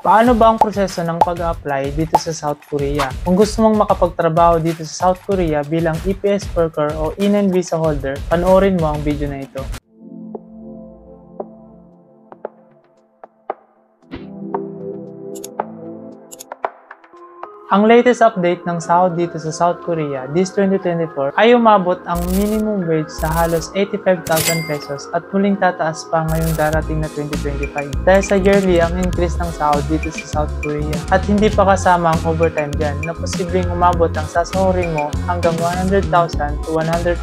Paano ba ang proseso ng pag-apply dito sa South Korea? Kung gusto mong makapagtrabaho dito sa South Korea bilang EPS worker o in-and visa holder, panoorin mo ang video na ito. Ang latest update ng sahod dito sa South Korea this 2024 ay umabot ang minimum wage sa halos 85,000 pesos at muling tataas pa ngayong darating na 2025 dahil sa yearly ang increase ng sahod dito sa South Korea at hindi pa kasama ang overtime dyan na posibleng umabot ang sasahurin mo hanggang 100,000 to 150,000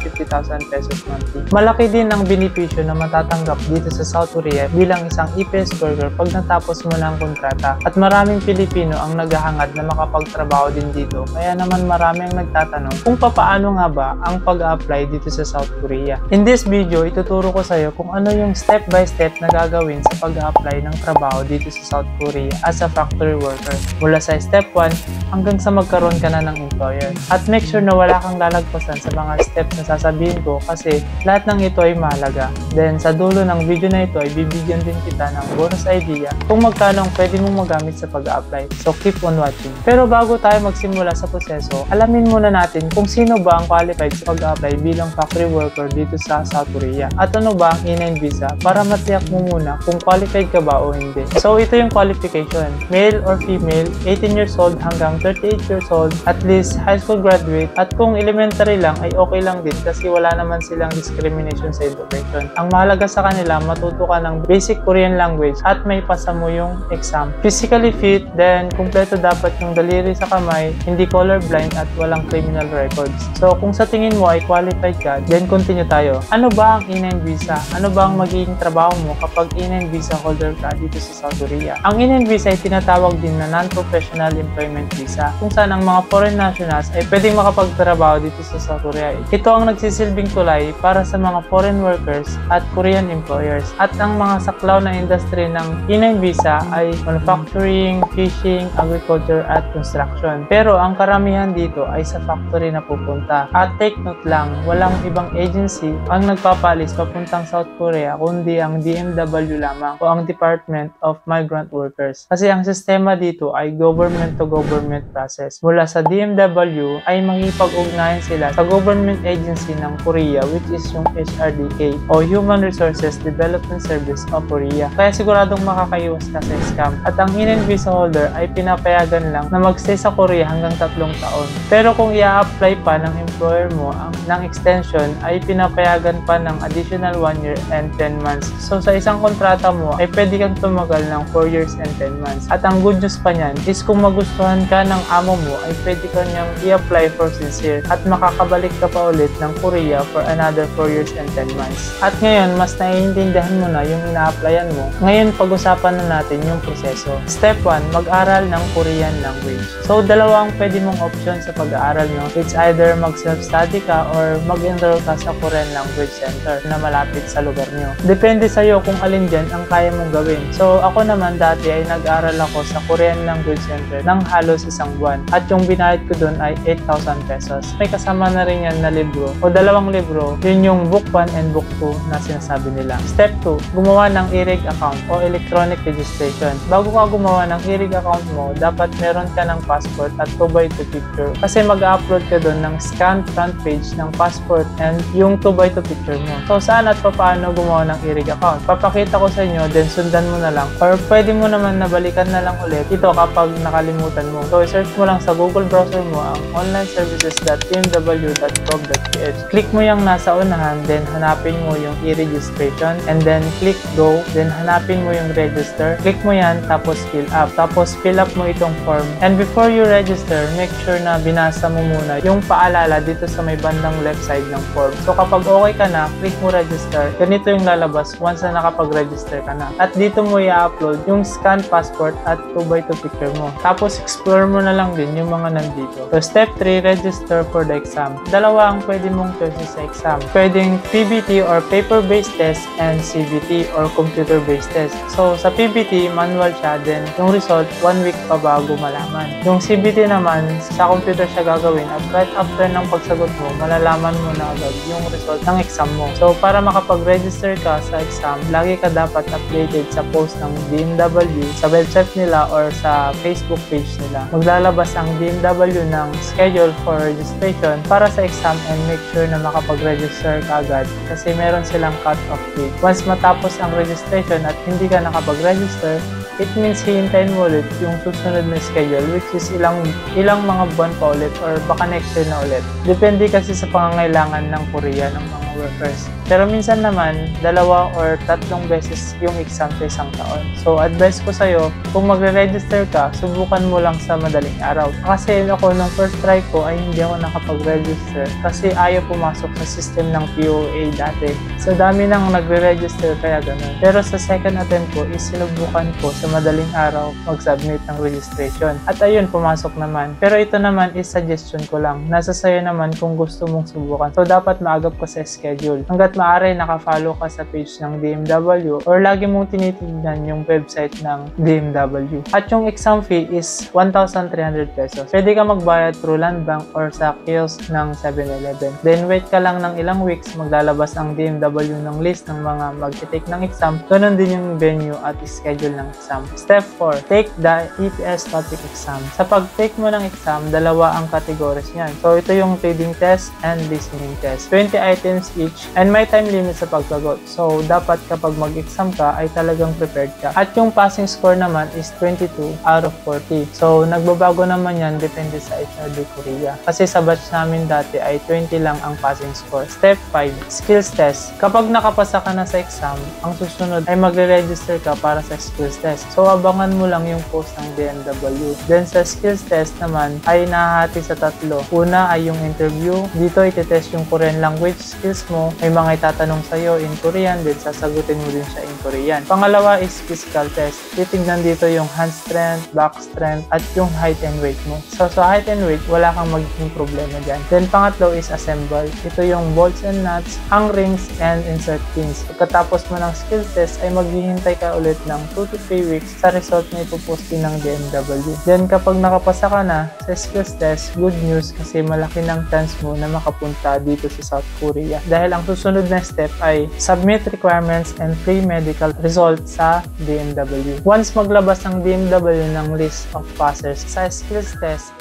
pesos monthly. Malaki din ang benepisyo na matatanggap dito sa South Korea bilang isang EPS worker pag natapos mo na ang kontrata at maraming Pilipino ang naghahangad na makapagtrabaho din dito, kaya naman marami ang nagtatanong kung paano nga ba ang pag-apply dito sa South Korea. In this video, ituturo ko sa iyo kung ano yung step by step na gagawin sa pag-apply ng trabaho dito sa South Korea as a factory worker mula sa step 1 hanggang sa magkaroon ka na ng employer. At make sure na wala kang lalagpasan sa mga steps na sasabihin ko kasi lahat ng ito ay mahalaga. Then sa dulo ng video na ito ay bibigyan din kita ng bonus idea kung magkano ang pwede mong magamit sa pag-apply. So keep on watching. Pero bago tayo magsimula sa proseso, alamin muna natin kung sino ba ang qualified sa pag-apply bilang factory worker dito sa South Korea at ano ba ang in-and visa para matiyak mo muna kung qualified ka ba o hindi. So ito yung qualification. Male or female, 18 years old hanggang 38 years old, at least high school graduate, at kung elementary lang ay okay lang din kasi wala naman silang discrimination sa education. Ang mahalaga sa kanila, matuto ka ng basic Korean language at may pasa mo yung exam. Physically fit, then kumpleto dapat yung daliri sa kamay, hindi colorblind at walang criminal records. So kung sa tingin mo ay qualified ka, then continue tayo. Ano ba ang in-and visa? Ano ba ang magiging trabaho mo kapag in-and visa holder ka dito sa South Korea? Ang in-and visa ay tinatawag din na non-professional employment visa, kung saan ang mga foreign nationals ay pwedeng makapagtrabaho dito sa South Korea. Ito ang nagsisilbing tulay para sa mga foreign workers at Korean employers. At ang mga saklaw na industry ng in-and visa ay manufacturing, fishing, agriculture at construction. Pero ang karamihan dito ay sa factory na pupunta. At take note lang, walang ibang agency ang nagpapalis papuntang South Korea kundi ang DMW lamang o ang Department of Migrant Workers. Kasi ang sistema dito ay government to government process. Mula sa DMW ay makipag-ugnayan sila sa government agency ng Korea, which is yung HRDK o Human Resources Development Service of Korea. Kaya siguradong makakaiwas ka sa scam. At ang in-and visa holder ay pinapayagan lang na magstay sa Korea hanggang 3 taon. Pero kung i-apply pa ng employer mo ng extension ay pinapayagan pa ng additional 1 year and 10 months. So sa isang kontrata mo ay pwede kang tumagal ng 4 years and 10 months. At ang good news pa niyan is kung magustuhan ka ng amo mo ay pwede ka niyang i-apply for sincere at makakabalik ka pa ulit ng Korea for another 4 years and 10 months. At ngayon mas naiintindihan mo na yung ina-applyan mo. Ngayon pag-usapan na natin yung proseso. Step 1, mag-aral ng Korean language. So dalawa ang pwede mong option sa pag-aaral nyo. It's either mag-self-study ka or mag-enroll ka sa Korean Language Center na malapit sa lugar nyo. Depende sa'yo kung alin dyan ang kaya mong gawin. So ako naman dati ay nag-aaral ako sa Korean Language Center ng halos 1 buwan. At yung binayad ko dun ay 8,000 pesos. May kasama na rin yan na libro o 2 libro. Yun yung book 1 and book 2 na sinasabi nila. Step 2, gumawa ng e-reg account o electronic registration. Bago ka gumawa ng e-reg account mo, dapat meron ka ng passport at 2x2 picture. Kasi mag-upload ka doon ng scanned front page ng passport and yung 2x2 picture mo. So saan at paano gumawa ng e-reg account? Papakita ko sa inyo, then sundan mo na lang. Or pwede mo naman nabalikan na lang ulit ito kapag nakalimutan mo. So search mo lang sa Google browser mo ang onlineservices.tmw.gov.ph. Click mo yung nasa unahan, then hanapin mo yung e-registration and then click go, then hanapin mo yung register. Click mo yan, tapos fill up. Tapos fill up mo itong form. And before you register, make sure na binasa mo muna yung paalala dito sa may bandang left side ng form. So kapag okay ka na, click mo register. Ganito yung lalabas once na nakapag-register ka na. At dito mo i-upload yung scan passport at 2x2 picture mo. Tapos explore mo na lang din yung mga nandito. So step 3, register for the exam. Dalawa ang pwede mong choices sa exam. Pwedeng PBT or paper-based test and CBT or computer-based test. So sa PBT, manual siya, then yung result 1 week pa bago malaman. Yung CBT naman, sa computer siya gagawin at right after ng pagsagot mo, malalaman mo na agad yung result ng exam mo. So, para makapag-register ka sa exam, lagi ka dapat updated sa post ng DMW sa website nila or sa Facebook page nila. Maglalabas ang DMW ng schedule for registration para sa exam and make sure na makapag-register ka agad kasi meron silang cut-off date. Once matapos ang registration at hindi ka nakapag-register, it means hihintayin mo ulit yung susunod na schedule which is ilang mga buwan pa ulit or baka next year na ulit. Depende kasi sa pangangailangan ng Korea ng mga workers. Pero minsan naman, 2 or 3 beses yung exam sa isang taon. So, advice ko sa'yo, kung magre-register ka, subukan mo lang sa madaling araw. Kasi ako, nung first try ko, ay hindi ako nakapag-register kasi ayaw pumasok sa system ng POA dati. So, dami nang nagre-register kaya ganun. Pero sa second attempt ko, is sinubukan ko sa madaling araw mag-submit ng registration. At ayun, pumasok naman. Pero ito naman is suggestion ko lang. Nasa sayo naman kung gusto mong subukan. So, dapat maagap ka sa schedule. Hanggat maaari, nakafollow ka sa page ng DMW or lagi mong tinitignan yung website ng DMW. At yung exam fee is 1,300 pesos. Pwede ka magbayad through Land Bank or sa kiosk ng 7-Eleven. Then, wait ka lang ng ilang weeks, maglalabas ang DMW ng list ng mga mag-take ng exam. Ganun din yung venue at schedule ng exam. Step 4. Take the EPS topic exam. Sa pag-take mo ng exam, 2 ang categories niyan. So, ito yung reading test and listening test. 20 items each and may time limit sa pagsagot. So, dapat kapag mag-exam ka ay talagang prepared ka. At yung passing score naman is 22 out of 40. So, nagbabago naman yan depende sa HRD Korea. Kasi sa batch namin dati ay 20 lang ang passing score. Step 5. Skills test. Kapag nakapasa ka na sa exam, ang susunod ay magre-register ka para sa skills test. So, abangan mo lang yung post ng DMW. Then, sa skills test naman ay nahahati sa 3. Una ay yung interview. Dito itetest yung Korean language skills mo. May mga itatanong sa'yo in Korean, then sasagutin mo din siya in Korean. Pangalawa is physical test. Titignan dito yung hand strength, back strength, at yung height and weight mo. So, sa height and weight, wala kang magiging problema dyan. Then, pangatlo is assemble. Ito yung bolts and nuts, hang rings, and insert pins. Pagkatapos mo ng skill test, ay maghihintay ka ulit ng 2 to 3 weeks sa result na ipopostin ng DMW. Then, kapag nakapasa ka na sa skills test, good news kasi malaki ng chance mo na makapunta dito sa South Korea. Dahil ang susunod na step ay submit requirements and pre-medical results sa DMW. Once maglabas ng DMW ng list of passers sa skills test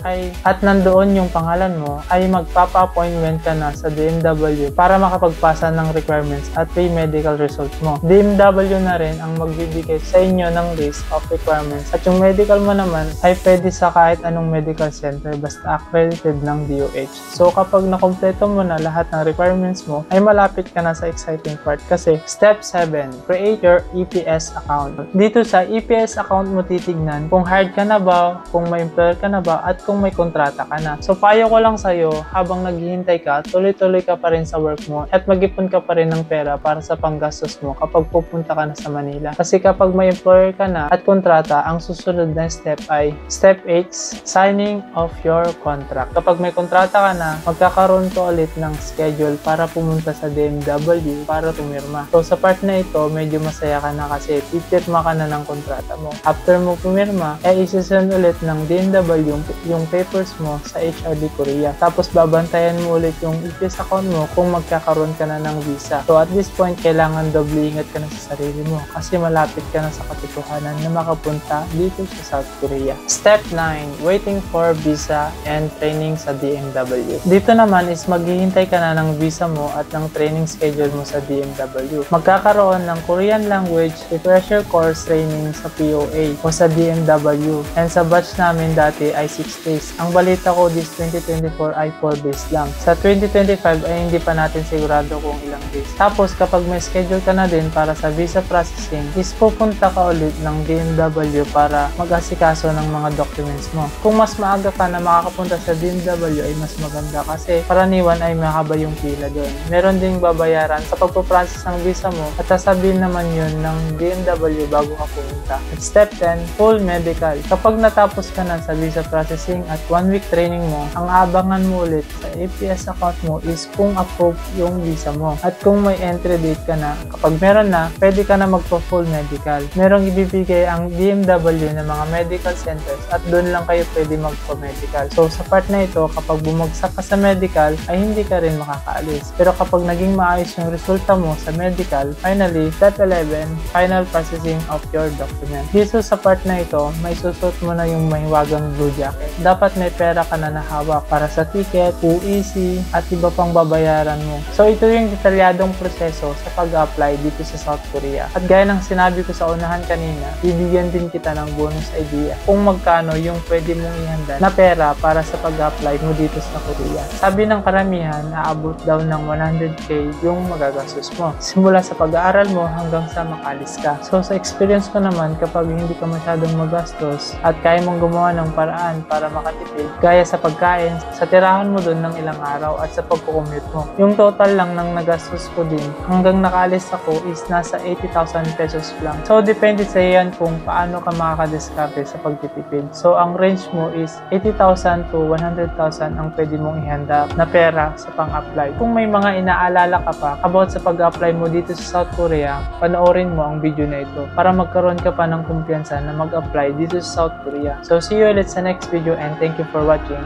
at nandoon yung pangalan mo, ay magpapa-appointment ka na sa DMW para makapagpasa ng requirements at pre-medical results mo. DMW na rin ang magbibigay sa inyo ng list of requirements at yung medical mo naman ay pwede sa kahit anong medical center basta accredited ng DOH. So kapag nakompleto mo na lahat ng requirements mo, ay malapit ka na sa exciting part kasi step 7, create your EPS account. Dito sa EPS account mo titignan kung hired ka na ba, kung may employer ka na ba, at kung may kontrata ka na. So payo ko lang sa'yo, habang naghihintay ka, tuloy-tuloy ka pa rin sa work mo at mag-ipon ka pa rin ng pera para sa panggastos mo kapag pupunta ka na sa Manila. Kasi kapag may employer ka na at kontrata, ang susunod na step ay step 8, signing of your contract. Kapag may kontrata ka na, magkakaroon ka ulit ng schedule para pumunta sa DMW para pumirma. So sa part na ito, medyo masaya ka na kasi pipirma ka na ng kontrata mo. After mo pumirma, ay isasend ulit ng DMW yung papers mo sa HRD Korea. Tapos babantayan mo ulit yung EPS account mo kung magkakaroon ka na ng visa. So at this point, kailangan doble ingat ka na sa sarili mo kasi malapit ka na sa katotohanan na makapunta dito sa South Korea. Step 9, waiting for visa and training sa DMW. Dito naman is maghihintay ka na ng visa mo at ng training schedule mo sa DMW. Magkakaroon ng Korean language refresher course training sa POA o sa DMW. And sa batch namin dati ay 6 days. Ang balita ko this 2024 ay 4 days lang. Sa 2025 ay hindi pa natin sigurado kung ilang days. Tapos kapag may schedule ka na din para sa visa processing, is pupunta ka ulit ng DMW para mag-asikaso ng mga documents mo. Kung mas maaga ka na makakapunta sa DMW ay mas maganda kasi karaniwan ay mahaba yung pila doon. meron ding babayaran sa pagpaprocess ng visa mo at sasabihin naman yun ng DMW bago ka pumunta. At step 10, full medical. Kapag natapos ka na sa visa processing at 1 week training mo, ang abangan mo ulit sa APS account mo is kung approve yung visa mo. At kung may entry date ka na, kapag meron na, pwede ka na magpa-full medical. Merong ibibigay ang DMW ng mga medical centers at doon lang kayo pwede magpa-medical. So sa part na ito, kapag bumagsak ka sa medical, ay hindi ka rin makakaalis. Pero kapag naging maayos yung resulta mo sa medical, finally, step 11, final processing of your document. Dito sa part na ito, may susot mo na yung mahiwagang blue jacket. Dapat may pera ka na nahawak para sa ticket, UEC, at iba pang babayaran mo. So ito yung detalyadong proseso sa pag-apply dito sa South Korea. At gaya ng sinabi ko sa unahan kanina, bibigyan din kita ng bonus idea kung magkano yung pwede mong ihanda na pera para sa pag-apply mo dito sa Korea. Sabi ng karamihan, aabot daw ng 100k yung magagastos mo. Simula sa pag-aaral mo hanggang sa makalis ka. So sa experience ko naman, kapag hindi ka masyadong magastos at kaya mong gumawa ng paraan para makatipid, gaya sa pagkain, sa tirahan mo dun ng ilang araw at sa pagkukommute mo. Yung total lang ng nagastos ko din hanggang nakaalis ako is nasa 80,000 pesos lang. So depende sa iyan kung paano ka makakadiskarte sa pagtitipid. So ang range mo is 80,000 to 100,000 ang pwede mong ihanda na pera sa pang-apply. Kung may mga inaalala ka pa about sa pag-apply mo dito sa South Korea, panoorin mo ang video na ito para magkaroon ka pa ng kumpiyansa na mag-apply dito sa South Korea. So see you ulit sa next video and thank you for watching.